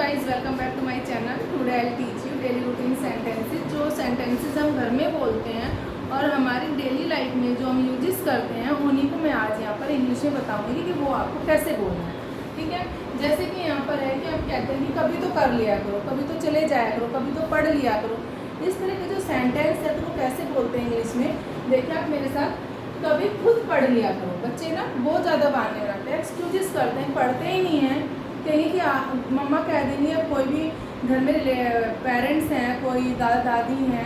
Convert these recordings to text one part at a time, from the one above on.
Guys, welcome back to my channel. Today I teach you daily routine sentences. जो sentences हम घर में बोलते हैं और हमारी डेली लाइफ में जो हम यूजेस करते हैं उन्हीं को मैं आज यहाँ पर इंग्लिश में बताऊंगी कि वो आपको कैसे बोलना है। ठीक है, जैसे कि यहाँ पर है कि हम कहते हैं कि कभी तो कर लिया करो, कभी तो चले जाया करो, कभी तो पढ़ लिया करो। इस तरह के जो सेंटेंस है तो वो कैसे बोलते हैं इंग्लिश में, देखिए आप मेरे साथ। कभी खुद पढ़ लिया करो। बच्चे ना बहुत ज़्यादा बहाने बनाते हैं, एक्सक्यूजेस करते हैं, पढ़ते ही नहीं हैं। कहीं कि मम्मा कह देंगी, अब कोई भी घर में पेरेंट्स हैं, कोई दादा दादी हैं,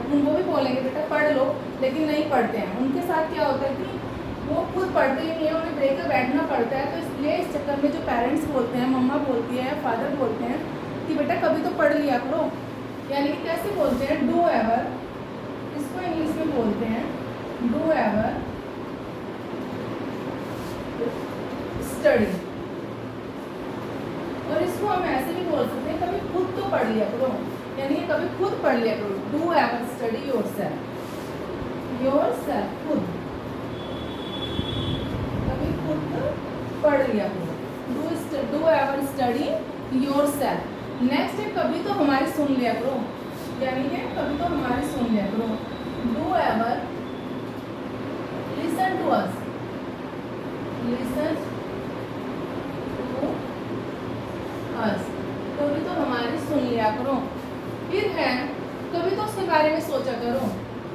उनको भी बोलेंगे बेटा पढ़ लो, लेकिन नहीं पढ़ते हैं। उनके साथ क्या होता है कि वो खुद पढ़ते ही नहीं है, उन्हें ब्रेक कर बैठना पड़ता है। तो इसलिए इस चक्कर में जो पेरेंट्स बोलते हैं, मम्मा बोलती है, फादर बोलते हैं कि बेटा कभी तो पढ़ लिया करो। यानी कि कैसे बोलते हैं, डू एवर, इसको इंग्लिश में बोलते हैं डू एवर स्टडी। और इसको हम ऐसे भी बोल सकते हैं, कभी खुद तो पढ़ लिया करो, यानी कि कभी खुद पढ़ लिया करो। डू एवर स्टडी योरसेल्फ, खुद, कभी खुद पढ़ लिया करो। Do ever study yourself. Next है कभी तो हमारी सुन लिया करो, यानी कि कभी तो हमारी सुन लिया करो। Do ever listen to us, listen to us, कभी तो हमारी सुन लिया करो। फिर है कभी तो उसके बारे में सोचा करो।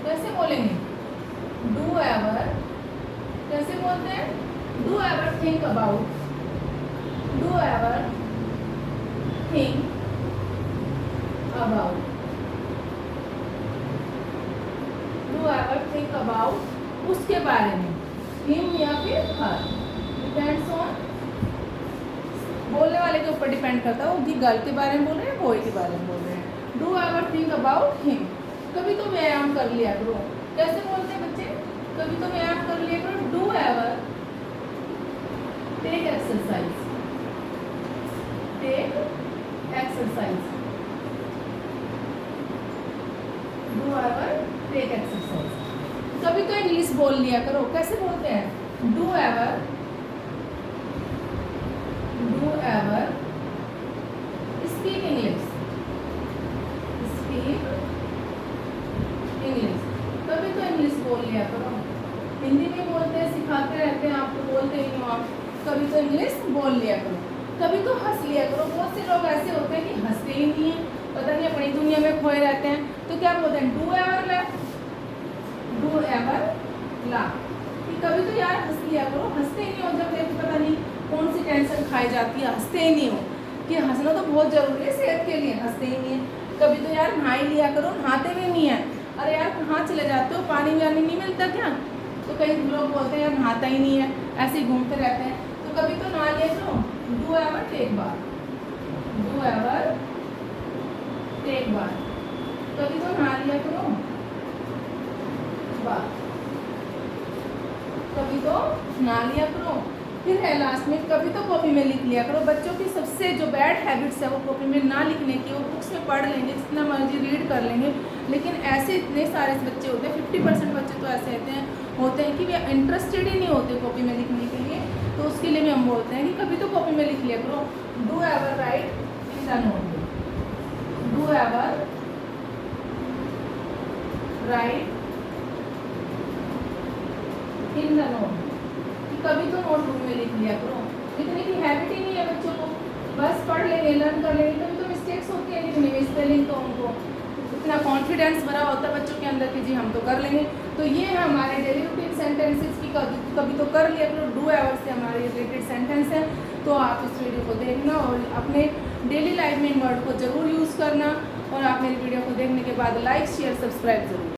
कैसे बोलेंगे, डू एवर, कैसे बोलते हैं, do ever think about, do ever think about, do ever think about, उसके बारे में, हिम या फिर हर, डिपेंड्स ऑन, बोलने वाले के ऊपर डिपेंड करता है वो कि गर्ल के बारे में बोल रहे हैं, बॉय के बारे में बोल रहे हैं। Do ever think about him, कभी तो व्यायाम कर लिया करो। कैसे बोलते हैं बच्चे, कभी तो व्यायाम कर लिया करो। Do ever take exercise, take exercise, do ever take exercise. कभी तो इंग्लिश बोल लिया करो। कैसे बोलते हैं, do ever speak English, speak English. कभी तो इंग्लिश बोल लिया करो। हिंदी में बोलते हैं, सिखाते रहते हैं, आप तो बोलते ही हो आप। कभी तो इंग्लिश बोल लिया करो। कभी तो हंस लिया करो। बहुत से लोग ऐसे होते हैं कि हंसते ही नहीं है, पता नहीं अपनी दुनिया में खोए रहते हैं। तो क्या बोलते हैं, do ever laugh, do ever laugh. कभी तो यार हंस लिया करो। हंसते ही नहीं हो, जब देखो पता नहीं कौन सी टेंशन खाई जाती है, हंसते ही नहीं हो। कि हंसना तो बहुत जरूरी है सेहत के लिए, हंसते ही नहीं है। कभी तो यार नहा ही लिया करो, नहाते भी नहीं है। अरे यार कहाँ चले जाते हो, पानी वानी नहीं मिलता क्या? तो कई लोग बोलते हैं यार नहाता ही नहीं है, ऐसे ही घूमते रहते हैं। तो कभी तो नहा लिया करो। Do ever take bath, do ever take bath, कभी तो नहा लिया करो बाथ, कभी तो नहा लिया करो। फिर है लास्ट में, कभी तो कॉपी में लिख लिया करो। बच्चों की सबसे जो बैड हैबिट्स है वो कॉपी में ना लिखने की। वो बुक्स में पढ़ लेंगे, जितना मर्जी रीड कर लेंगे, लेकिन ऐसे इतने सारे बच्चे होते हैं, 50% बच्चे तो ऐसे होते हैं कि वे इंटरेस्टेड ही नहीं होते कॉपी में लिखने के लिए। तो उसके लिए भी हम बोलते हैं कि कभी तो कॉपी में लिख लिया करो। Do ever right in the notebook, do ever right in the notebook. कभी तो नोटबुक में लिख लिया करो। लिखने की हैबिट ही नहीं है बच्चों को, बस पढ़ लेंगे, लर्न कर लेंगे। कभी तो मिस्टेक्स होती है लिखने में, स्पेलिंग तो उनको इतना कॉन्फिडेंस भरा होता है बच्चों के अंदर कि जी हम तो कर लेंगे। तो ये है हमारे डेली रूटीन सेंटेंसेस की कभी तो कर लिया करो। डू एवर से हमारे रिलेटेड सेंटेंस है। तो आप इस वीडियो को देखना और अपने डेली लाइफ में इन वर्ड को ज़रूर यूज़ करना। और आप मेरी वीडियो को देखने के बाद लाइक शेयर सब्सक्राइब जरूर।